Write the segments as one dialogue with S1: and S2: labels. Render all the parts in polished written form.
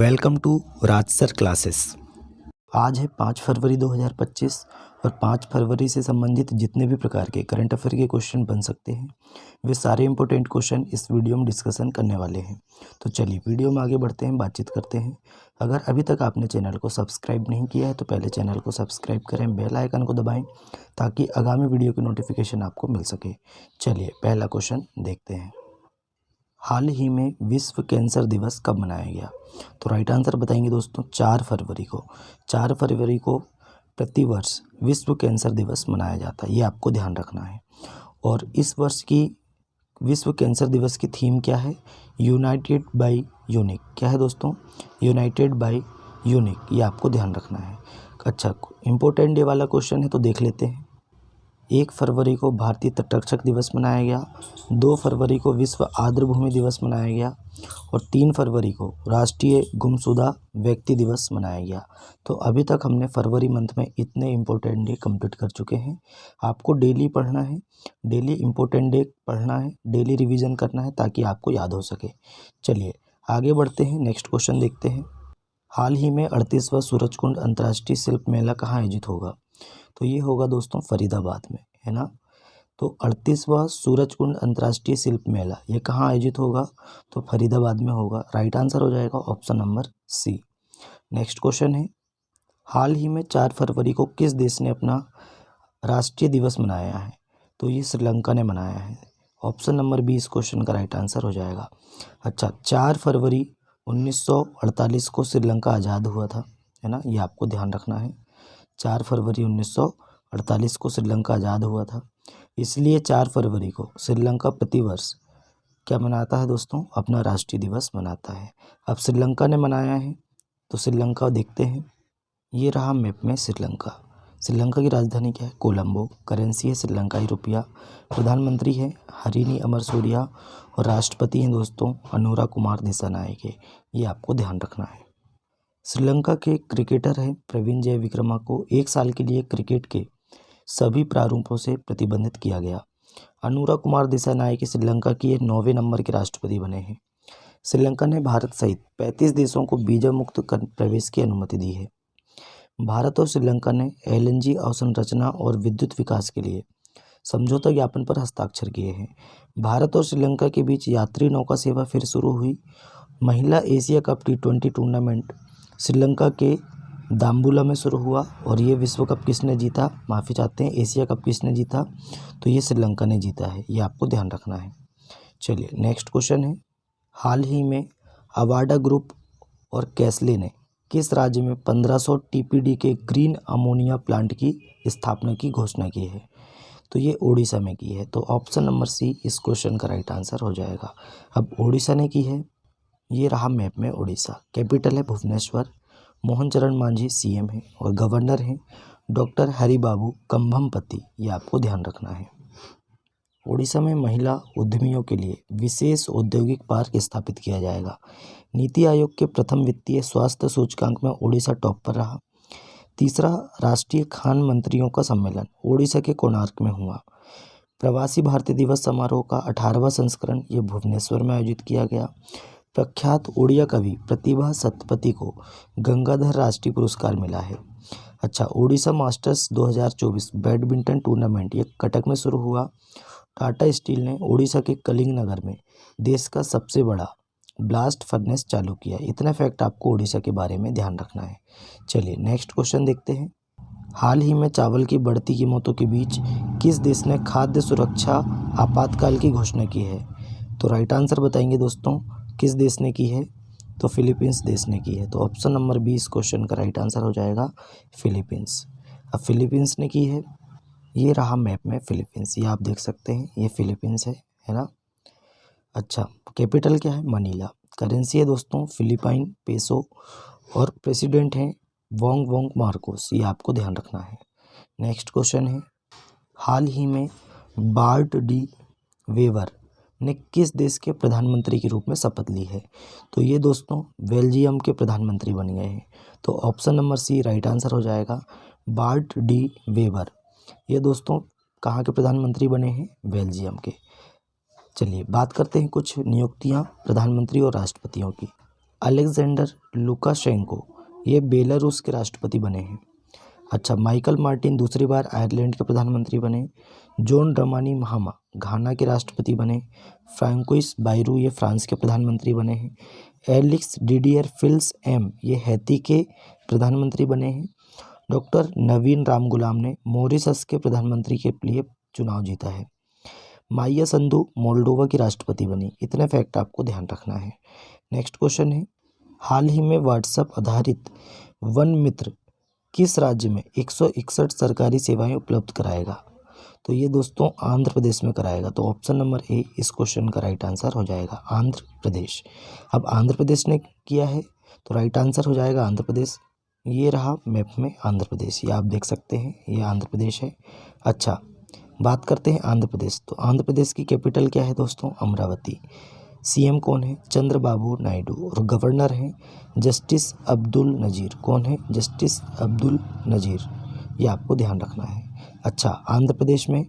S1: Welcome to Raj sir classes. आज है 5 फरवरी 2025 और 5 फरवरी से संबंधित जितने भी प्रकार के करंट अफेयर के क्वेश्चन बन सकते हैं वे सारे इंपॉर्टेंट क्वेश्चन इस वीडियो में डिस्कशन करने वाले हैं। तो चलिए वीडियो में आगे बढ़ते हैं, बातचीत करते हैं। अगर अभी तक आपने चैनल को सब्सक्राइब नहीं किया है तो पहले चैनल को सब्सक्राइब करें, बेल आइकन को दबाएँ ताकि आगामी वीडियो की नोटिफिकेशन आपको मिल सके। चलिए पहला क्वेश्चन देखते हैं। हाल ही में विश्व कैंसर दिवस कब मनाया गया? तो राइट आंसर बताएंगे दोस्तों 4 फरवरी को। 4 फरवरी को प्रतिवर्ष विश्व कैंसर दिवस मनाया जाता है, ये आपको ध्यान रखना है। और इस वर्ष की विश्व कैंसर दिवस की थीम क्या है? United by unique. क्या है दोस्तों? यूनाइटेड बाय यूनिक, ये आपको ध्यान रखना है। अच्छा, इम्पोर्टेंट डे वाला क्वेश्चन है तो देख लेते हैं। 1 फरवरी को भारतीय तटरक्षक दिवस मनाया गया, 2 फरवरी को विश्व आर्द्रभूमि दिवस मनाया गया और 3 फरवरी को राष्ट्रीय गुमशुदा व्यक्ति दिवस मनाया गया। तो अभी तक हमने फरवरी मंथ में इतने इम्पोर्टेंट डे कंप्लीट कर चुके हैं। आपको डेली पढ़ना है, डेली इम्पोर्टेंट डे पढ़ना है, डेली रिवीजन करना है ताकि आपको याद हो सके। चलिए आगे बढ़ते हैं, नेक्स्ट क्वेश्चन देखते हैं। हाल ही में 38वां सूरजकुंड अंतर्राष्ट्रीय शिल्प मेला कहाँ आयोजित होगा? तो ये होगा दोस्तों फरीदाबाद में, है ना। तो 38वां सूरजकुंड अंतर्राष्ट्रीय शिल्प मेला ये कहाँ आयोजित होगा? तो फरीदाबाद में होगा। राइट आंसर हो जाएगा option number C. Next question है, हाल ही में 4 फरवरी को किस देश ने अपना राष्ट्रीय दिवस मनाया है? तो ये श्रीलंका ने मनाया है। ऑप्शन नंबर बी इस क्वेश्चन का राइट आंसर हो जाएगा। अच्छा, 4 फरवरी 1948 को श्रीलंका आज़ाद हुआ था, है ना, ये आपको ध्यान रखना है। 4 फरवरी 1948 को श्रीलंका आज़ाद हुआ था, इसलिए 4 फरवरी को श्रीलंका प्रतिवर्ष क्या मनाता है दोस्तों? अपना राष्ट्रीय दिवस मनाता है। अब श्रीलंका ने मनाया है तो श्रीलंका देखते हैं। ये रहा मैप में श्रीलंका। श्रीलंका की राजधानी क्या है? कोलंबो। करेंसी है श्रीलंकाई रुपया। प्रधानमंत्री है हरिनी अमरसूरिया और राष्ट्रपति हैं दोस्तों अनुरा कुमार दिसानायके, ये आपको ध्यान रखना है। श्रीलंका के क्रिकेटर हैं प्रवीण जयविक्रमा को 1 साल के लिए क्रिकेट के सभी प्रारूपों से प्रतिबंधित किया गया। अनुरा कुमार दिसानायके श्रीलंका की ये 9वें नंबर के राष्ट्रपति बने हैं। श्रीलंका ने भारत सहित 35 देशों को वीजा मुक्त प्रवेश की अनुमति दी है। भारत और श्रीलंका ने एलएनजी अवसंरचना और विद्युत विकास के लिए समझौता ज्ञापन पर हस्ताक्षर किए हैं। भारत और श्रीलंका के बीच यात्री नौका सेवा फिर शुरू हुई। महिला Asia cup T20 tournament Sri Lanka के दाम्बुला में शुरू हुआ और ये विश्व कप किसने जीता? माफ़ी चाहते हैं, एशिया कप किसने जीता? तो ये श्रीलंका ने जीता है, ये आपको ध्यान रखना है। चलिए नेक्स्ट क्वेश्चन है, हाल ही में अवाडा ग्रुप और कैसले ने किस राज्य में 1500 TPD के ग्रीन अमोनिया प्लांट की स्थापना की घोषणा की है? तो ये ओडिशा में की है। तो ऑप्शन नंबर सी इस क्वेश्चन का राइट आंसर हो जाएगा। अब ओडिशा ने की है, ये रहा मैप में ओडिशा। कैपिटल है भुवनेश्वर। मोहन चरण मांझी CM है और गवर्नर हैं डॉक्टर हरिबाबू कंभमपति, ये आपको ध्यान रखना है। ओडिशा में महिला उद्यमियों के लिए विशेष औद्योगिक पार्क स्थापित किया जाएगा। नीति आयोग के प्रथम वित्तीय स्वास्थ्य सूचकांक में ओडिशा टॉप पर रहा। तीसरा राष्ट्रीय खान मंत्रियों का सम्मेलन ओडिशा के कोणार्क में हुआ। प्रवासी भारतीय दिवस समारोह का 18वां संस्करण ये भुवनेश्वर में आयोजित किया गया। प्रख्यात ओडिया कवि प्रतिभा सतपथी को गंगाधर राष्ट्रीय पुरस्कार मिला है। अच्छा, ओडिशा मास्टर्स 2024 बैडमिंटन टूर्नामेंट ये कटक में शुरू हुआ। टाटा स्टील ने ओडिशा के कलिंग नगर में देश का सबसे बड़ा ब्लास्ट फर्नेस चालू किया। इतना फैक्ट आपको ओडिशा के बारे में ध्यान रखना है। चलिए नेक्स्ट क्वेश्चन देखते हैं। हाल ही में चावल की बढ़ती कीमतों के बीच किस देश ने खाद्य सुरक्षा आपातकाल की घोषणा की है? तो राइट आंसर बताएंगे दोस्तों, किस देश ने की है? तो फिलीपींस देश ने की है। तो ऑप्शन नंबर बी इस क्वेश्चन का राइट आंसर हो जाएगा फिलीपींस। अब फिलीपींस ने की है, ये रहा मैप में फिलीपींस, ये आप देख सकते हैं, ये फिलीपींस है ना। अच्छा, कैपिटल क्या है? मनीला। करेंसी है दोस्तों फिलिपाइन पेसो और प्रेसिडेंट हैं वोंग वोंग मार्कोस, ये आपको ध्यान रखना है। नेक्स्ट क्वेश्चन है, हाल ही में बार्ट डी वेवर ने किस देश के प्रधानमंत्री के रूप में शपथ ली है? तो ये दोस्तों बेल्जियम के प्रधानमंत्री बन गए हैं। तो option number C right answer हो जाएगा। बार्ट डी वेवर ये दोस्तों कहाँ के प्रधानमंत्री बने हैं? बेल्जियम के। चलिए बात करते हैं कुछ नियुक्तियां प्रधानमंत्री और राष्ट्रपतियों की। अलेक्जेंडर लुकाशेंको ये बेलारूस के राष्ट्रपति बने हैं। अच्छा, माइकल मार्टिन दूसरी बार आयरलैंड के प्रधानमंत्री बने। जॉन ड्रमानी महामा घाना के राष्ट्रपति बने। फ्रांकोइस बायरू ये फ्रांस के प्रधानमंत्री बने हैं। एलिक्स डिडियर फिल्स एम ये हैती के प्रधानमंत्री बने हैं। डॉक्टर नवीन राम गुलाम ने मॉरिशस के प्रधानमंत्री के लिए चुनाव जीता है। माया संधू मोल्डोवा की राष्ट्रपति बनी। इतने फैक्ट आपको ध्यान रखना है। नेक्स्ट क्वेश्चन है, हाल ही में व्हाट्सएप आधारित वन मित्र किस राज्य में 161 सरकारी सेवाएं उपलब्ध कराएगा? तो ये दोस्तों आंध्र प्रदेश में कराएगा। तो ऑप्शन नंबर ए इस क्वेश्चन का राइट आंसर हो जाएगा, आंध्र प्रदेश। अब आंध्र प्रदेश ने किया है तो राइट आंसर हो जाएगा आंध्र प्रदेश। ये रहा मैप में आंध्र प्रदेश, ये आप देख सकते हैं, ये आंध्र प्रदेश है। अच्छा, बात करते हैं आंध्र प्रदेश। तो आंध्र प्रदेश की कैपिटल क्या है दोस्तों? अमरावती। सीएम कौन है? चंद्रबाबू नायडू। और गवर्नर हैं जस्टिस अब्दुल नज़ीर। कौन है? जस्टिस अब्दुल नज़ीर। ये आपको ध्यान रखना है। अच्छा, आंध्र प्रदेश में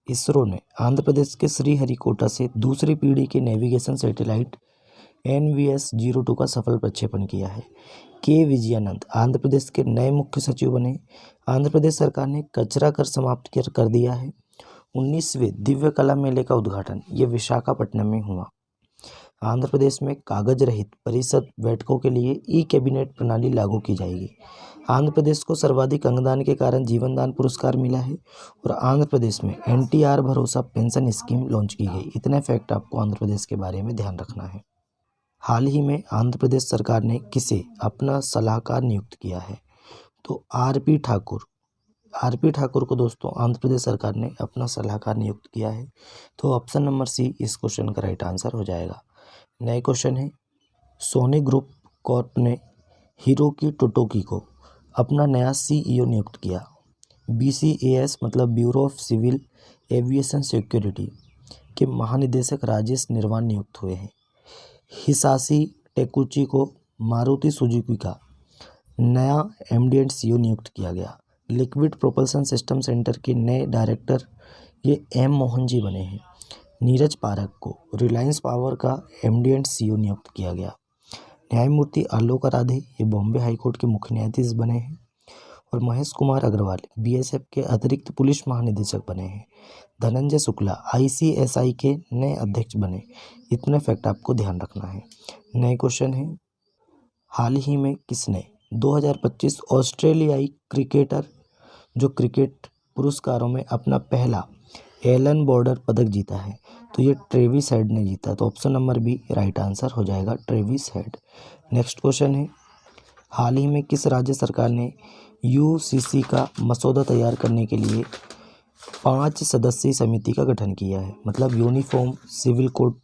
S1: इसरो ने आंध्र प्रदेश के श्रीहरिकोटा से दूसरी पीढ़ी के नेविगेशन सैटेलाइट NVS-02 का सफल प्रक्षेपण किया है। के विजयानंद आंध्र प्रदेश के नए मुख्य सचिव बने। आंध्र प्रदेश सरकार ने कचरा कर समाप्त कर दिया है। 19वें दिव्य कला मेले का उद्घाटन ये विशाखापट्टनम में हुआ। आंध्र प्रदेश में कागज रहित परिषद बैठकों के लिए ई कैबिनेट प्रणाली लागू की जाएगी। आंध्र प्रदेश को सर्वाधिक अंगदान के कारण जीवन दान पुरस्कार मिला है। और आंध्र प्रदेश में NTR भरोसा पेंशन स्कीम लॉन्च की गई। इतने फैक्ट आपको आंध्र प्रदेश के बारे में ध्यान रखना है। हाल ही में आंध्र प्रदेश सरकार ने किसे अपना सलाहकार नियुक्त किया है? तो RP ठाकुर को दोस्तों आंध्र प्रदेश सरकार ने अपना सलाहकार नियुक्त किया है। तो ऑप्शन नंबर सी इस क्वेश्चन का राइट आंसर हो जाएगा। नए क्वेश्चन है, सोनी ग्रुप कॉर्प ने हिरोकी टोटोकी को अपना नया CEO नियुक्त किया। BCAS मतलब bureau of civil aviation security के महानिदेशक राजेश निर्वाण नियुक्त हुए हैं। हिसाशी टेकुची को मारुति सुजुकी का नया MD एंड CEO नियुक्त किया गया। लिक्विड प्रोपल्सन सिस्टम सेंटर के नए डायरेक्टर ये M मोहन जी बने हैं। नीरज पारक को रिलायंस पावर का MD एंड CEO नियुक्त किया गया। न्यायमूर्ति आलोक राधे ये बॉम्बे हाईकोर्ट के मुख्य न्यायाधीश बने हैं। और महेश कुमार अग्रवाल BSF के अतिरिक्त पुलिस महानिदेशक बने हैं। धनंजय शुक्ला ICSI के नए अध्यक्ष बने। इतने फैक्ट आपको ध्यान रखना है। नए क्वेश्चन है, हाल ही में किसने 2025 ऑस्ट्रेलियाई क्रिकेटर जो क्रिकेट पुरस्कारों में अपना पहला एलन बॉर्डर पदक जीता है? तो ये ट्रेविस हेड ने जीता। तो option number B right answer हो जाएगा, ट्रेविस हेड। नेक्स्ट क्वेश्चन है, हाल ही में किस राज्य सरकार ने UCC का मसौदा तैयार करने के लिए 5 सदस्यीय समिति का गठन किया है? मतलब यूनिफॉर्म सिविल कोड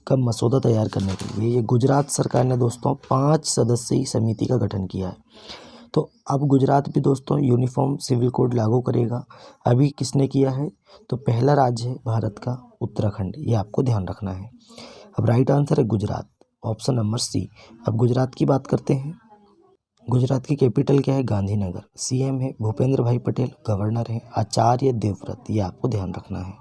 S1: का मसौदा तैयार करने के लिए ये गुजरात सरकार ने दोस्तों 5 सदस्यीय समिति का गठन किया है। तो अब गुजरात भी दोस्तों यूनिफॉर्म सिविल कोड लागू करेगा। अभी किसने किया है? तो पहला राज्य है भारत का उत्तराखंड। ये आपको ध्यान रखना है। अब राइट आंसर है गुजरात, ऑप्शन नंबर सी। अब गुजरात की बात करते हैं। गुजरात की कैपिटल क्या है? गांधीनगर। CM है भूपेंद्र भाई पटेल। गवर्नर है आचार्य देवव्रत। ये आपको ध्यान रखना है।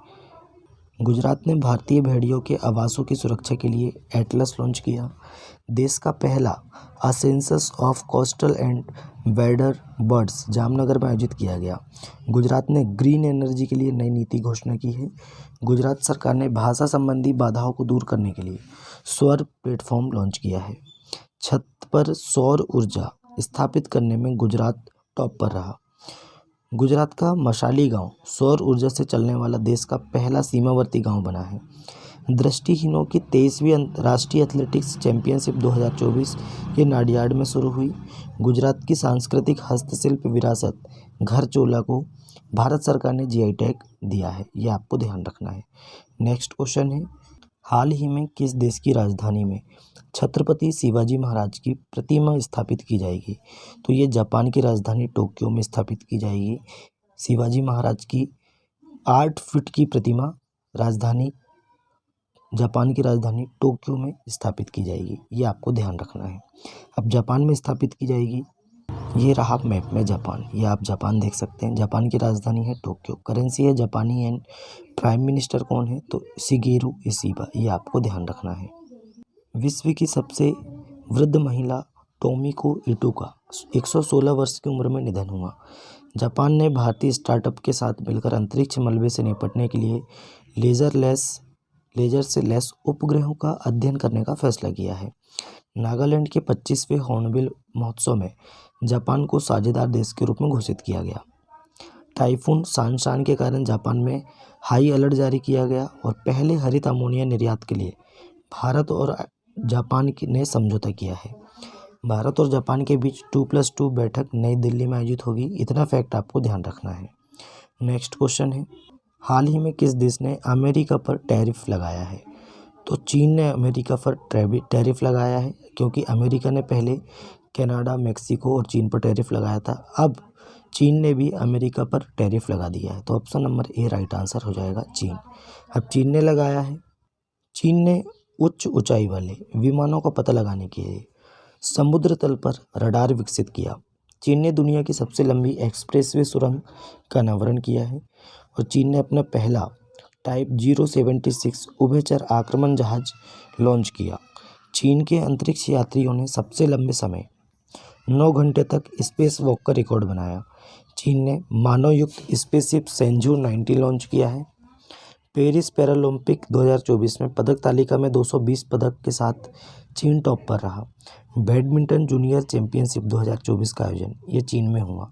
S1: गुजरात ने भारतीय भेड़ियों के आवासों की सुरक्षा के लिए एटलस लॉन्च किया। देश का पहला census of coastal and wader birds Jamnagar में आयोजित किया गया। गुजरात ने ग्रीन एनर्जी के लिए नई नीति घोषणा की है। गुजरात सरकार ने भाषा संबंधी बाधाओं को दूर करने के लिए स्वर प्लेटफॉर्म लॉन्च किया है। छत पर सौर ऊर्जा स्थापित करने में गुजरात टॉप पर रहा। गुजरात का मशाली गांव सौर ऊर्जा से चलने वाला देश का पहला सीमावर्ती गांव बना है। दृष्टिहीनों की 23वीं राष्ट्रीय एथलेटिक्स चैंपियनशिप 2024 ये नाडियाड में शुरू हुई। गुजरात की सांस्कृतिक हस्तशिल्प विरासत घरचोला को भारत सरकार ने GI टैग दिया है। ये आपको ध्यान रखना है। नेक्स्ट क्वेश्चन है, हाल ही में किस देश की राजधानी में छत्रपति शिवाजी महाराज की प्रतिमा स्थापित की जाएगी? तो ये जापान की राजधानी टोक्यो में स्थापित की जाएगी। शिवाजी महाराज की 8 फीट की प्रतिमा जापान की राजधानी टोक्यो में स्थापित की जाएगी। ये आपको ध्यान रखना है। अब जापान में स्थापित की जाएगी। ये रहा मैप में जापान। ये आप जापान देख सकते हैं। जापान की राजधानी है टोक्यो। करेंसी है जापानी एंड प्राइम मिनिस्टर कौन है? तो शिगेरू इशिबा। ये आपको ध्यान रखना है। विश्व की सबसे वृद्ध महिला टोमिको इटो का 116 वर्ष की उम्र में निधन हुआ। जापान ने भारतीय स्टार्टअप के साथ मिलकर अंतरिक्ष मलबे से निपटने के लिए लेजर से लैस उपग्रहों का अध्ययन करने का फैसला किया है। नागालैंड के 25वें हॉर्नबिल महोत्सव में जापान को साझेदार देश के रूप में घोषित किया गया। टाइफून सानशान के कारण जापान में हाई अलर्ट जारी किया गया और पहले हरित अमोनिया निर्यात के लिए भारत और जापान ने समझौता किया है। भारत और जापान के बीच 2+2 बैठक नई दिल्ली में आयोजित होगी। इतना फैक्ट आपको ध्यान रखना है। नेक्स्ट क्वेश्चन है, हाल ही में किस देश ने अमेरिका पर टैरिफ लगाया है? तो चीन ने अमेरिका पर टैरिफ लगाया है, क्योंकि अमेरिका ने पहले कनाडा, मेक्सिको और चीन पर टैरिफ लगाया था। अब चीन ने भी अमेरिका पर टैरिफ लगा दिया है। तो option number A right answer हो जाएगा, चीन। अब चीन ने लगाया है। चीन ने उच्च ऊंचाई वाले विमानों का पता लगाने के लिए समुद्र तल पर रडार विकसित किया। चीन ने दुनिया की सबसे लंबी एक्सप्रेसवे सुरंग का अनावरण किया है और चीन ने अपना पहला टाइप 076 उभयचर आक्रमण जहाज लॉन्च किया। चीन के अंतरिक्ष यात्रियों ने सबसे लंबे समय 9 घंटे तक स्पेस वॉक का रिकॉर्ड बनाया। चीन ने मानव युक्त स्पेसशिप सेंजू 90 लॉन्च किया है। पेरिस पैरालंपिक 2024 में पदक तालिका में 220 पदक के साथ चीन टॉप पर रहा। बैडमिंटन जूनियर चैंपियनशिप 2024 का आयोजन ये चीन में हुआ।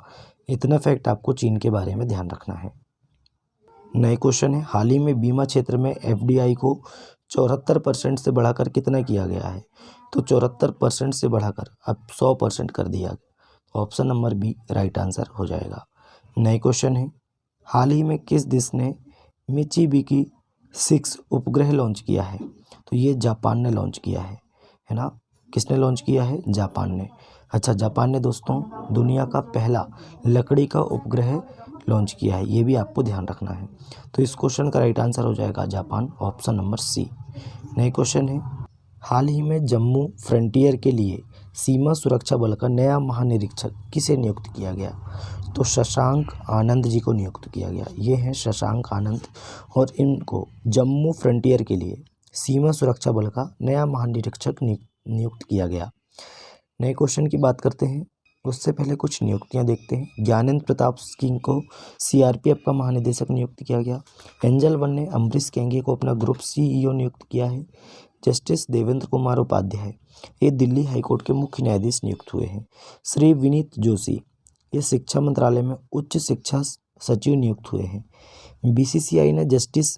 S1: इतना फैक्ट आपको चीन के बारे में ध्यान रखना है। नए क्वेश्चन है, हाल ही में बीमा क्षेत्र में FDI को 74% से बढ़ाकर कितना किया गया है? तो 74% से बढ़ाकर अब 100% कर दिया गया। Option number B right answer हो जाएगा। नए क्वेश्चन है, हाल ही में किस देश ने मिचिबिकी 6 उपग्रह लॉन्च किया है? तो ये जापान ने लॉन्च किया है ना। किसने लॉन्च किया है? जापान ने। अच्छा, जापान ने दोस्तों दुनिया का पहला लकड़ी का उपग्रह लॉन्च किया है, ये भी आपको ध्यान रखना है। तो इस क्वेश्चन का राइट आंसर हो जाएगा जापान, ऑप्शन नंबर सी। नए क्वेश्चन है, हाल ही में जम्मू फ्रंटियर के लिए सीमा सुरक्षा बल का नया महानिरीक्षक किसे नियुक्त किया गया? तो शशांक आनंद जी को नियुक्त किया गया। ये हैं शशांक आनंद और इनको जम्मू फ्रंटियर के लिए सीमा सुरक्षा बल का नया महानिरीक्षक नियुक्त किया गया। नए क्वेश्चन की बात करते हैं, उससे पहले कुछ नियुक्तियां देखते हैं। ज्ञानेंद्र प्रताप सिंह को CRPF का महानिदेशक नियुक्त किया गया। एंजल वन ने अमरीश केंगे को अपना ग्रुप CEO नियुक्त किया है। जस्टिस देवेंद्र कुमार उपाध्याय ये दिल्ली हाईकोर्ट के मुख्य न्यायाधीश नियुक्त हुए हैं। श्री विनीत जोशी ये शिक्षा मंत्रालय में उच्च शिक्षा सचिव नियुक्त हुए हैं। BCCI ने जस्टिस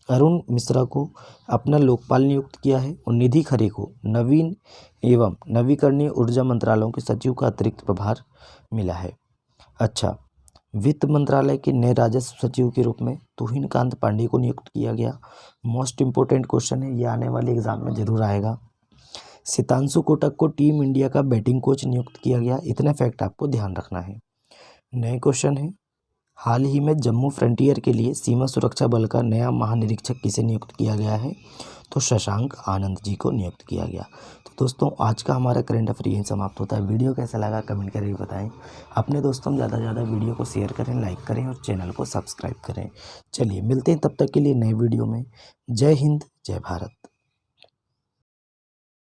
S1: अरुण मिश्रा को अपना लोकपाल नियुक्त किया है और निधि खरे को नवीन एवं नवीकरणीय ऊर्जा मंत्रालयों के सचिव का अतिरिक्त प्रभार मिला है। अच्छा, वित्त मंत्रालय के नए राजस्व सचिव के रूप में तुहिन कांत पांडे को नियुक्त किया गया। मोस्ट इंपोर्टेंट क्वेश्चन है, ये आने वाले एग्जाम में जरूर आएगा। सितांशु कोटक को टीम इंडिया का बैटिंग कोच नियुक्त किया गया। इतने फैक्ट आपको ध्यान रखना है। नए क्वेश्चन है, हाल ही में जम्मू फ्रंटियर के लिए सीमा सुरक्षा बल का नया महानिरीक्षक किसे नियुक्त किया गया है? तो शशांक आनंद जी को नियुक्त किया गया। तो दोस्तों आज का हमारा करंट अफेयर यहीं समाप्त होता है। वीडियो कैसा लगा कमेंट करके बताएं। अपने दोस्तों में ज़्यादा से ज़्यादा वीडियो को शेयर करें, लाइक करें और चैनल को सब्सक्राइब करें। चलिए मिलते हैं तब तक के लिए नए वीडियो में। जय हिंद, जय भारत।